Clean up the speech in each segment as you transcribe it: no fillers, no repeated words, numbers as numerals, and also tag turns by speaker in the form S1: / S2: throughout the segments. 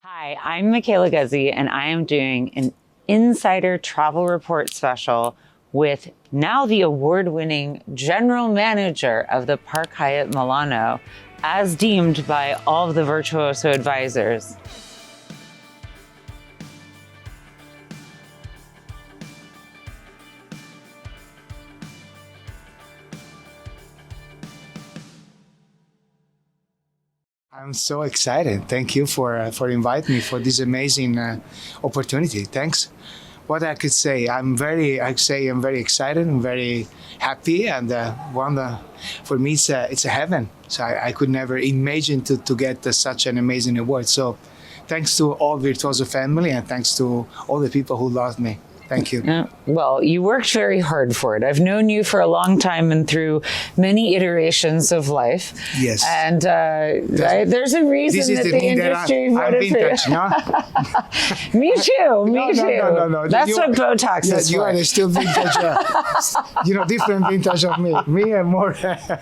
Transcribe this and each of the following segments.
S1: Hi, I'm Michaela Guzzi, and I am doing an insider travel report special with now the award-winning general manager of the Park Hyatt Milano, as deemed by all of the Virtuoso advisors.
S2: I'm so excited. Thank you for inviting me for this amazing opportunity. Thanks. What I could say, I'm very excited. I'm very happy, and for me, it's a heaven. So I could never imagine to get such an amazing award. So, thanks to all Virtuoso family, and thanks to all the people who love me. Thank you.
S1: Well, you worked very hard for it. I've known you for a long time and through many iterations of life.
S2: Yes.
S1: And there's a reason that the industry voted for you.
S2: No?
S1: Me too. Me too.
S2: No.
S1: That's what Botox is
S2: you
S1: for.
S2: are still vintage. Different vintage of me. Me and more.
S1: Okay,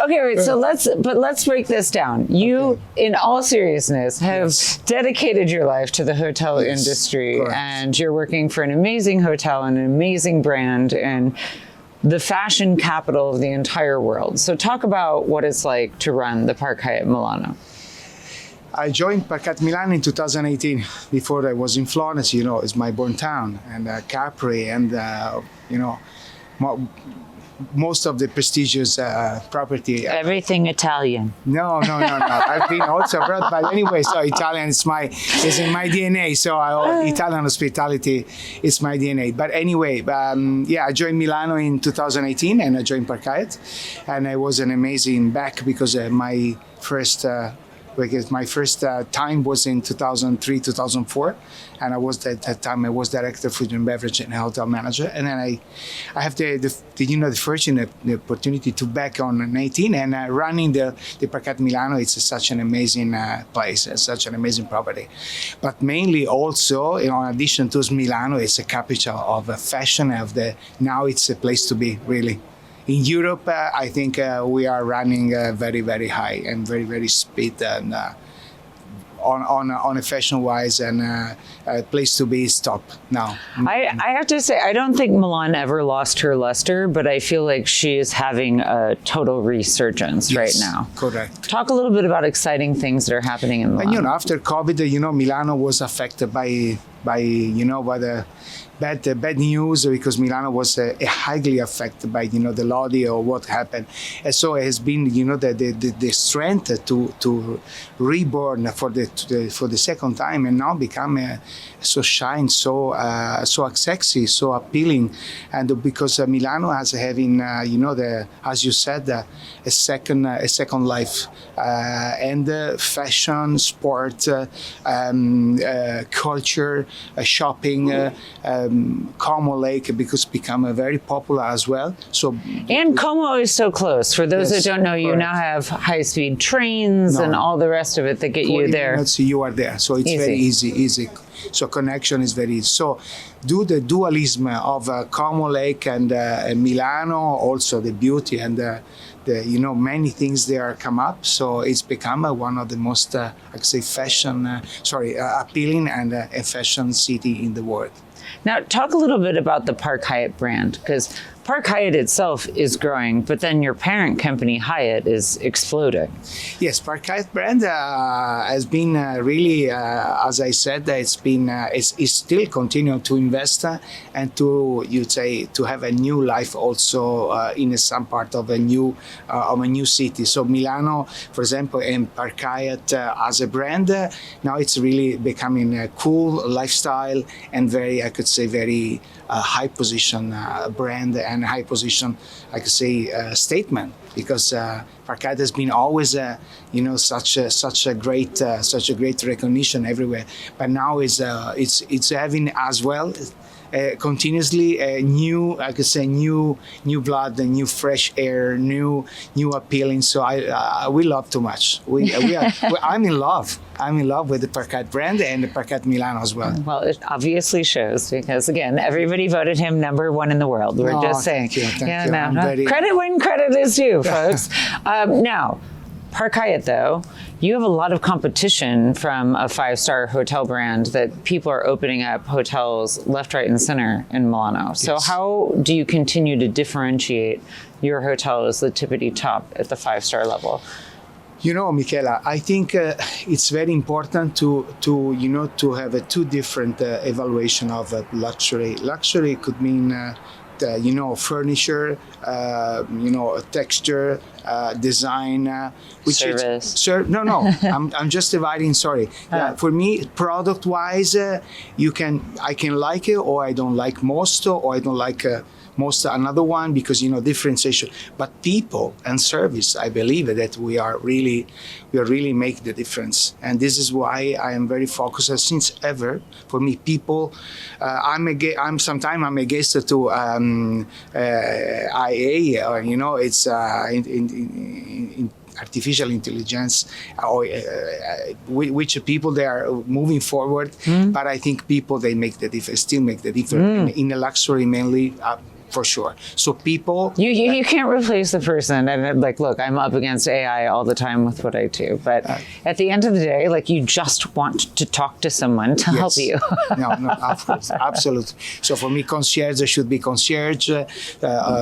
S1: wait. So let's break this down. You, in all seriousness, have dedicated your life to the hotel industry,
S2: correct.
S1: and you're working for an amazing hotel and an amazing brand and the fashion capital of the entire world. So talk about what it's like to run the Park Hyatt Milano.
S2: I joined Park Hyatt Milano in 2018. Before I was in Florence, it's my born town, and Capri, and most of the prestigious property.
S1: Everything Italian.
S2: No. I've been also abroad, but anyway, so Italian is in my DNA. So Italian hospitality is my DNA. But anyway, I joined Milano in 2018, and I joined Park Hyatt, and it was an amazing because my first time was in 2003, 2004, and I was at that time I was director of food and beverage and hotel manager, and then I have the fortune, the opportunity to back on 19 and running the Park Hyatt Milano. It's such an amazing place, such an amazing property, but mainly also, in addition to Milano, it's a capital of fashion. Now it's a place to be, really. In Europe, I think we are running very, very high and very, very speed, and on a fashion-wise, and a place to be is top now.
S1: I have to say, I don't think Milan ever lost her luster, but I feel like she is having a total resurgence right now.
S2: Correct.
S1: Talk a little bit about exciting things that are happening in Milan.
S2: And after COVID, Milano was affected by the bad news, because Milano was highly affected by the Lodi or what happened, and so it has been the strength to reborn for the second time, and now become so shine, so sexy, so appealing, and because Milano has having as you said, a second life, and fashion, sport, culture, shopping. Como Lake because become very popular as well.
S1: And Como is so close. For those that don't know, you
S2: correct.
S1: now have high-speed trains and all the rest of it that get you there.
S2: Minutes, you are there, so it's very easy. So connection is very easy. So do the dualism of Como Lake and Milano, also the beauty and many things there come up. So it's become one of the most appealing and a fashion city in the world.
S1: Now, talk a little bit about the Park Hyatt brand, because Park Hyatt itself is growing, but then your parent company, Hyatt, is exploding.
S2: Yes, Park Hyatt brand has been really, as I said, it's still continuing to invest and to have a new life also in some part of a new city. So Milano, for example, and Park Hyatt as a brand, now it's really becoming a cool lifestyle and very high position brand and high position, I could say, statement, because Park Hyatt has been always, such a great recognition everywhere. But now it's having as well. Continuously new blood, new fresh air, new appealing. So we love too much. I'm in love. I'm in love with the Park Hyatt brand and the Park Hyatt Milano as well.
S1: Well, it obviously shows, because again, everybody voted him #1 in the world. We're just saying.
S2: Thank you.
S1: Credit when credit is due, folks. Now, Park Hyatt, though, you have a lot of competition from a 5-star hotel brand that people are opening up hotels left, right, and center in Milano. So
S2: Yes.
S1: how do you continue to differentiate your hotel as the tippity top at the 5-star level?
S2: You know, Michela, I think it's very important to to have two different evaluation of luxury. Luxury could mean furniture, texture, design, which
S1: Service.
S2: no. I'm just dividing. Sorry. For me, product-wise, I can like it, or I don't like most, or I don't like. Most another one because differentiation, but people and service, I believe that we are really make the difference, and this is why I am very focused since ever. For me, people, I'm sometimes I'm against to IA, or it's in artificial intelligence, or which people they are moving forward. But I think people they make the difference, still make the difference in the luxury mainly. For sure. So people,
S1: you can't replace the person. And look, I'm up against AI all the time with what I do. But at the end of the day, you just want to talk to someone to help you.
S2: no, of course, absolutely. So for me, concierge should be concierge,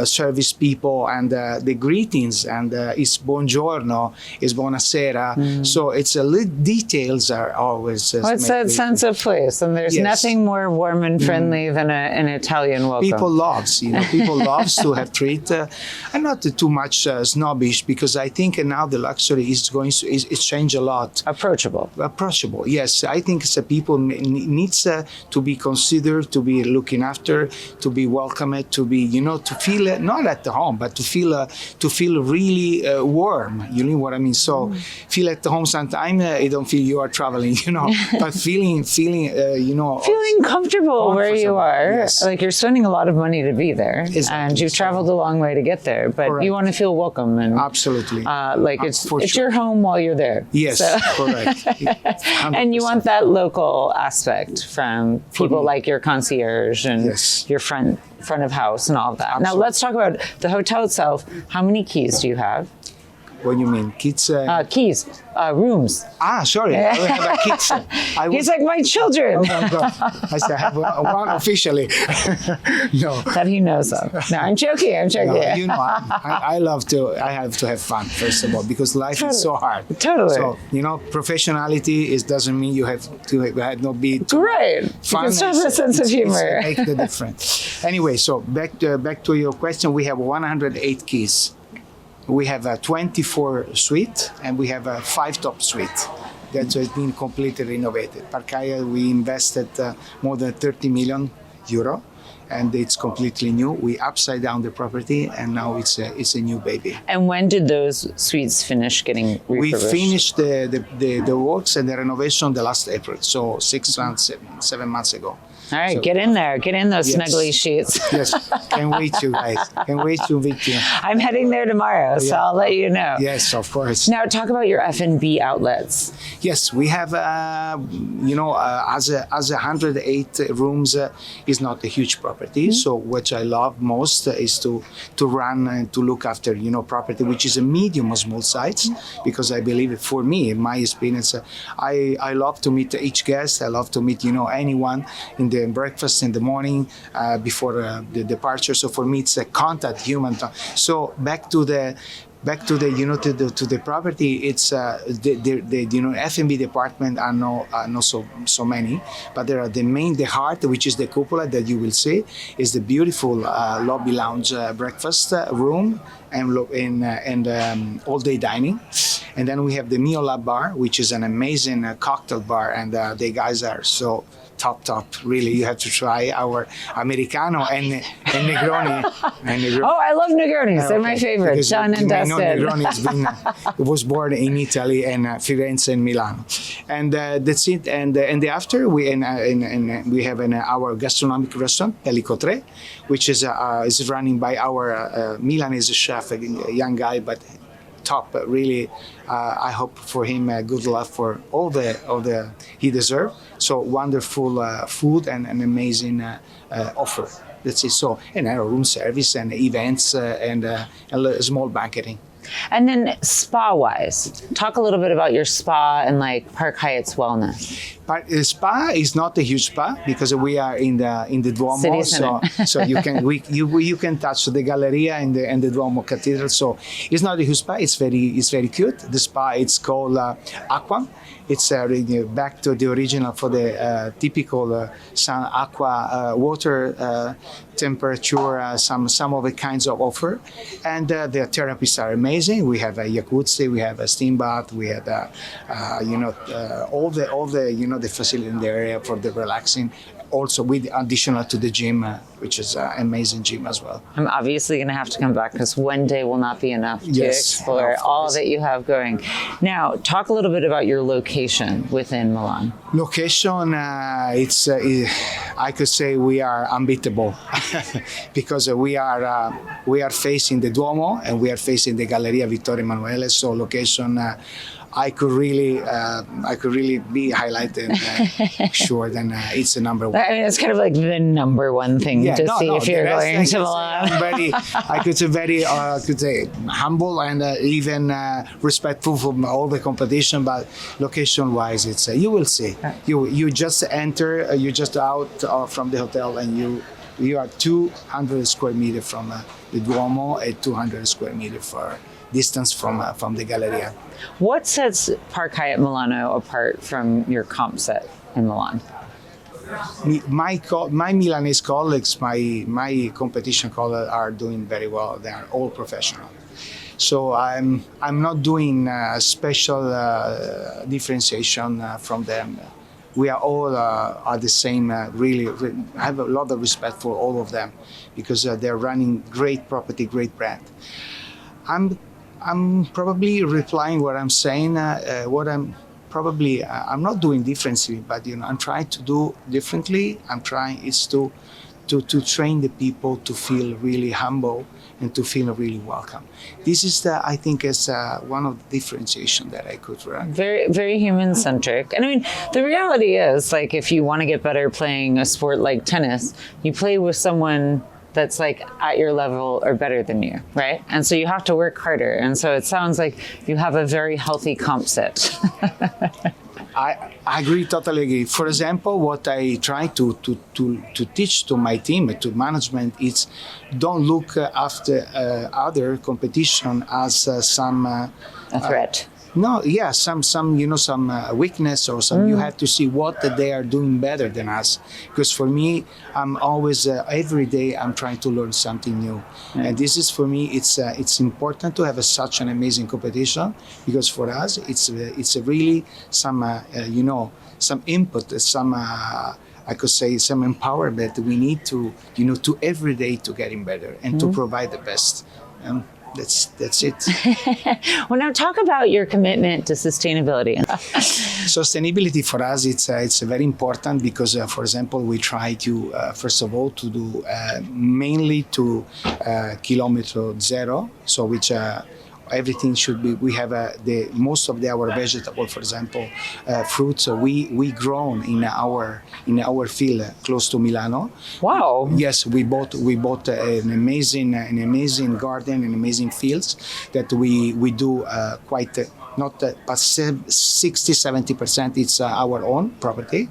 S2: service people, and the greetings, and it's buongiorno, it's buonasera. So it's details are always.
S1: What's that sense of place? And there's nothing more warm and friendly than an Italian welcome.
S2: People loves, people loves to have treat, and not too much snobbish, because I think now the luxury is going to it's changed a lot.
S1: Approachable,
S2: yes. I think people needs to be considered, to be looking after, to be welcomed, to be to feel not at home, but to feel really warm. You know what I mean? So feel at home sometimes. You don't feel you are traveling, but feeling
S1: comfortable where you are.
S2: Yes.
S1: You're spending a lot of money to be there.
S2: Exactly.
S1: And you've traveled a long way to get there, but
S2: Correct.
S1: you want to feel welcome and
S2: absolutely
S1: it's your home while you're there.
S2: Yes, correct. 100%.
S1: And you want that local aspect from people like your concierge and your front of house and all of that.
S2: Absolutely.
S1: Now let's talk about the hotel itself. How many keys do you have?
S2: What do you mean? Kids?
S1: Keys, rooms.
S2: Sorry. I don't have a kids.
S1: He's like my children.
S2: Oh my God. I said I have one officially. No.
S1: That he knows of. No, I'm joking.
S2: No, I have to have fun, first of all, because life is so hard.
S1: Totally.
S2: So, professionality doesn't mean you have to not be too
S1: right.
S2: fun.
S1: You can still have a sense of humor.
S2: Make the difference. Anyway, so back to your question, we have 108 keys. We have a 24 suite, and we have a 5 top suite that has been completely renovated. Park Hyatt, we invested more than 30 million euro, and it's completely new. We upside down the property, and now it's a new baby.
S1: And when did those suites finish getting refurbished?
S2: We finished the works and the renovation the last April, so 7 months ago.
S1: All right,
S2: So,
S1: get in there. Get in those snuggly sheets.
S2: Yes, can't wait you guys. Can't wait to meet you.
S1: I'm heading there tomorrow, so I'll let you know.
S2: Yes, of course.
S1: Now, talk about your F&B outlets.
S2: Yes, we have, as 108 rooms is not a huge property. So what I love most is to run and to look after, property which is a medium or small size, because I believe for me, in my experience, I love to meet each guest. I love to meet, anyone in the breakfast in the morning before the departure. So for me, it's a contact human. So back to the to the property, it's the F&B department are not so many, but there are the heart, which is the cupola that you will see, is the beautiful lobby lounge breakfast room and all day dining, and then we have the Mio Lab bar, which is an amazing cocktail bar, and the guys are so top. Really, you have to try our Americano and Negroni.
S1: Oh, I love Negronis. They're my favorite.
S2: Because
S1: Done and dusted.
S2: Negroni was born in Italy and Firenze and Milano, and that's it. And after we have our gastronomic restaurant Pellico 3, which is running by our Milanese chef, a young guy, but top. Really, I hope for him good luck for all the he deserves. So wonderful food and an amazing offer. That's it. So and our room service and events and small banqueting.
S1: And then spa-wise, talk a little bit about your spa and like Park Hyatt's wellness.
S2: But the spa is not a huge spa because we are in the Duomo,
S1: City
S2: so
S1: center.
S2: so you can touch the Galleria and the Duomo Cathedral. So it's not a huge spa. It's very cute. The spa it's called Aqua. It's back to the original for the typical sun aqua water temperature. Some of the kinds of offer, and the therapies are amazing. We have a jacuzzi, we have a steam bath, we have all the the facility in the area for the relaxing. Also with additional to the gym, which is an amazing gym as well.
S1: I'm obviously going to have to come back because one day will not be enough to explore all that you have going. Now, talk a little bit about your location within Milan.
S2: Location, I could say we are unbeatable because we are facing the Duomo and we are facing the Galleria Vittorio Emanuele. So location. I could really be highlighted. Sure, then it's the number one.
S1: I mean, it's kind of like the number one thing to see if you're going to Milan.
S2: I could say humble and even respectful from all the competition. But location-wise, it's you will see. You just enter, you just out from the hotel, and you are 200 square meters from the Duomo, and 200 square meters for distance from the Galleria.
S1: What sets Park Hyatt Milano apart from your comp set in Milan?
S2: My Milanese colleagues, my competition colleagues are doing very well. They are all professional. So I'm not doing special differentiation from them. We are all are the same. Really, I have a lot of respect for all of them because they're running great property, great brand. I'm probably replying what I'm saying. I'm not doing differently, but I'm trying to do differently. I'm trying is to train the people to feel really humble and to feel really welcome. This is I think is one of the differentiation that I could run.
S1: Very, very human centric. And I mean, the reality is like if you want to get better playing a sport like tennis, you play with someone that's like at your level or better than you, right? And so you have to work harder. And so it sounds like you have a very healthy comp set.
S2: I agree, totally agree. For example, what I try to teach to my team, to management, is don't look after other competition as some
S1: a threat.
S2: No, yeah, some weakness or some. You have to see what they are doing better than us. Because for me, I'm always every day I'm trying to learn something new, and this is for me. It's important to have such an amazing competition because for us it's really some some input, some. I could say some empowerment we need to to every day to getting better and to provide the best. That's it.
S1: Well, now talk about your commitment to sustainability.
S2: Sustainability for us, it's very important because, for example, we try to first of all to do mainly to kilometer zero, so which. Everything should be. We have the most of our vegetable, for example, fruits. We grown in our field close to Milano.
S1: Wow.
S2: Yes, we bought an amazing garden and amazing fields that we do quite. Not but 60-70% it's our own property,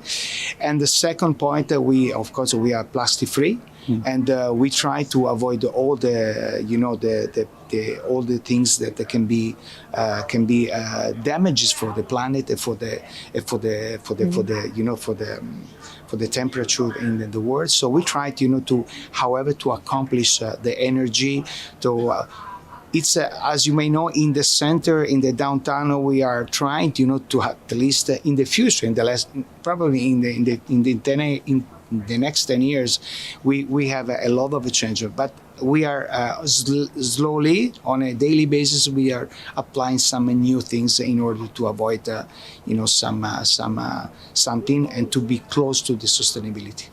S2: and the second point we are plastic free, and we try to avoid all the all the things that can be damages for the planet and for the temperature in the world. So we try to however to accomplish the energy to. It's as you may know, in the center, in the downtown, we are trying, to at least in the future, probably in the next 10 years, we have a lot of change. But we are slowly, on a daily basis, we are applying some new things in order to avoid, something and to be close to the sustainability.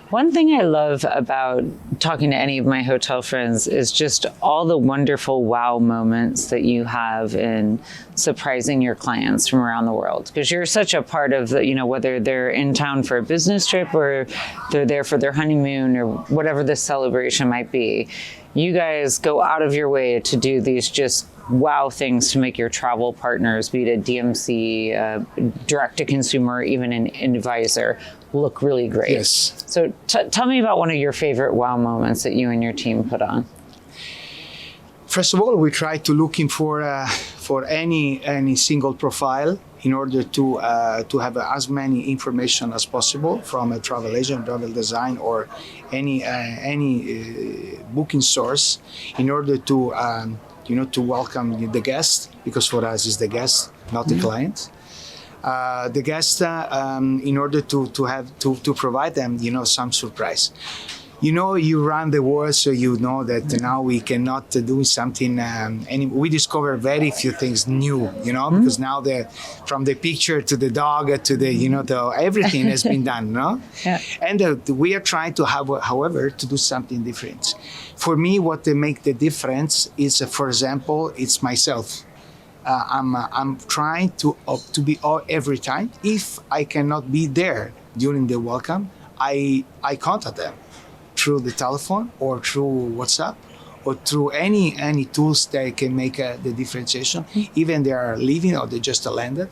S1: One thing I love about talking to any of my hotel friends is just all the wonderful wow moments that you have in surprising your clients from around the world. Because you're such a part of the, whether they're in town for a business trip or they're there for their honeymoon or whatever the celebration might be, you guys go out of your way to do these just wow things to make your travel partners, be it a DMC, direct to consumer, even an advisor, look really great.
S2: Yes.
S1: So tell me about one of your favorite wow moments that you and your team put on.
S2: First of all, we try to looking for any single profile in order to have as many information as possible from a travel agent, travel design, or any booking source, in order to to welcome the guest, because for us is the guest, not the client. The guest, in order to provide them some surprise. You run the world, so you know that now we cannot do something. We discover very few things new, because now from the picture to the dog to the everything has been done, no?
S1: Yeah.
S2: And we are trying to have, however, to do something different. For me, what they make the difference is, for example, it's myself. I'm trying to be every time. If I cannot be there during the welcome, I contact them through the telephone or through WhatsApp or through any tools that can make the differentiation, even they are leaving or they just landed.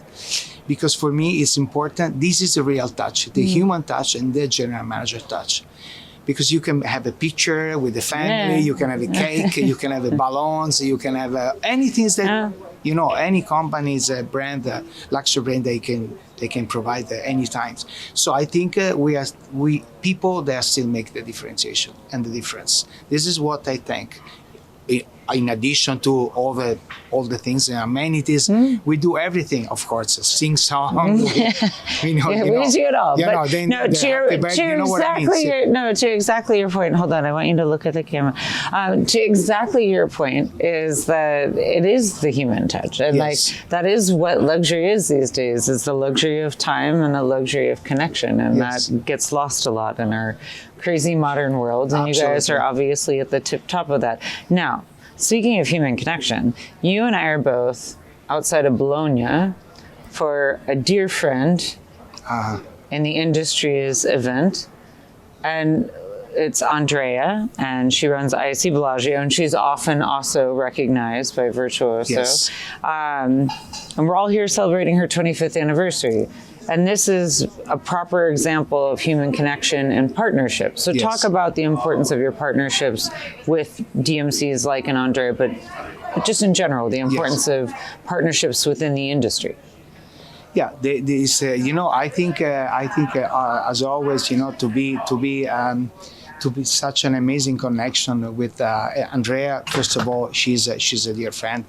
S2: Because for me, it's important. This is a real touch, the human touch and the general manager touch. Because you can have a picture with the family, you can have a cake, you can have balloons, you can have anything that any company's brand, luxury brand, they can provide any times. So I think we people that still make the differentiation and the difference. This is what I think. In addition to all the things and amenities, we do everything. Of course, sing songs. We do
S1: it all. To exactly your point. Hold on, I want you to look at the camera. To exactly your point is that it is the human touch, and that is what luxury is these days. It's the luxury of time and the luxury of connection, and that gets lost a lot in our crazy modern world. And you guys are obviously at the top of that now. Speaking of human connection, you and I are both outside of Bologna for a dear friend in the industry's event. And it's Andrea, and she runs IAC Bellagio, and she's often also recognized by Virtuoso.
S2: Yes.
S1: And we're all here celebrating her 25th anniversary. And this is a proper example of human connection and partnership. So talk about the importance of your partnerships with DMCs like an Andrea, but just in general, the importance of partnerships within the industry.
S2: Yeah, I think as always, to be such an amazing connection with Andrea. First of all, she's a dear friend.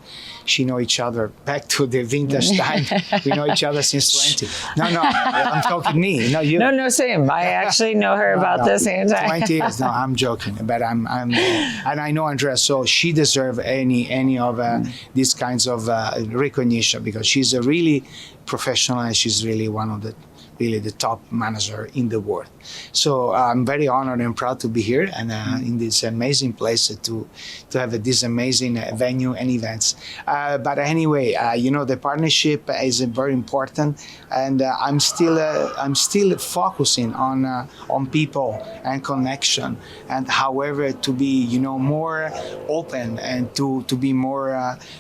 S2: She know each other back to the vintage time. We know each other since 20. No, I'm talking me. No, you.
S1: No, same. I actually know her about the same time.
S2: 20 years. No, I'm joking. But I'm and I know Andrea, so she deserves any of these kinds of recognition, because she's a really professional and she's really one of the top manager in the world. So I'm very honored and proud to be here and in this amazing place to have this amazing venue and events. But anyway, the partnership is very important, and I'm still focusing on people and connection, and however to be more open and to be more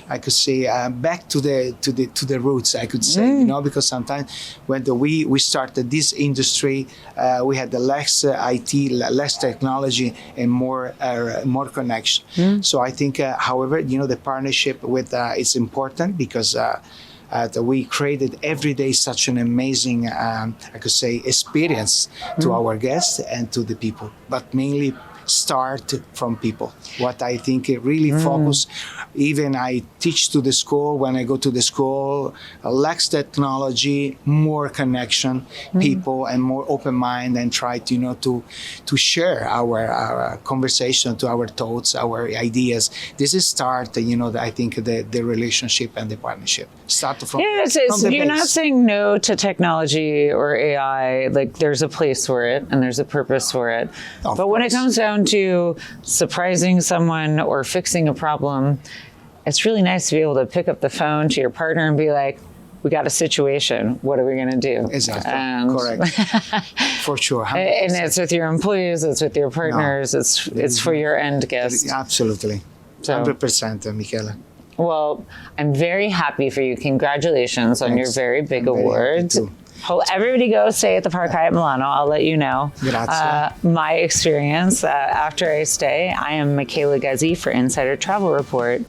S2: I could say back to the roots, I could say, because sometimes when we started this industry, we had the less IT, less technology, and more connection. So I think, however, the partnership with it's important, because we created every day such an amazing, I could say, experience to our guests and to the people, but mainly start from people. What I think it really focus, even I teach to the school, when I go to the school, less technology, more connection, people, and more open mind, and try to share our conversation, to our thoughts, our ideas. This is start, I think the relationship and the partnership. Start from
S1: you're not saying no to technology or AI. Like, there's a place for it and there's a purpose for it. But when it comes down to surprising someone or fixing a problem, it's really nice to be able to pick up the phone to your partner and be like, we got a situation. What are we going to do?
S2: Exactly. Correct. For sure. 100%.
S1: And it's with your employees, it's with your partners, it's for your end guest.
S2: Absolutely. 100%, Michele.
S1: Well, I'm very happy for you. Congratulations on your
S2: Thanks.
S1: very big
S2: I'm very
S1: award.
S2: happy too.
S1: Hope everybody go stay at the Park Hyatt Milano. I'll let you know.
S2: Grazie.
S1: My experience after I stay. I am Michaela Guzzi for Insider Travel Report.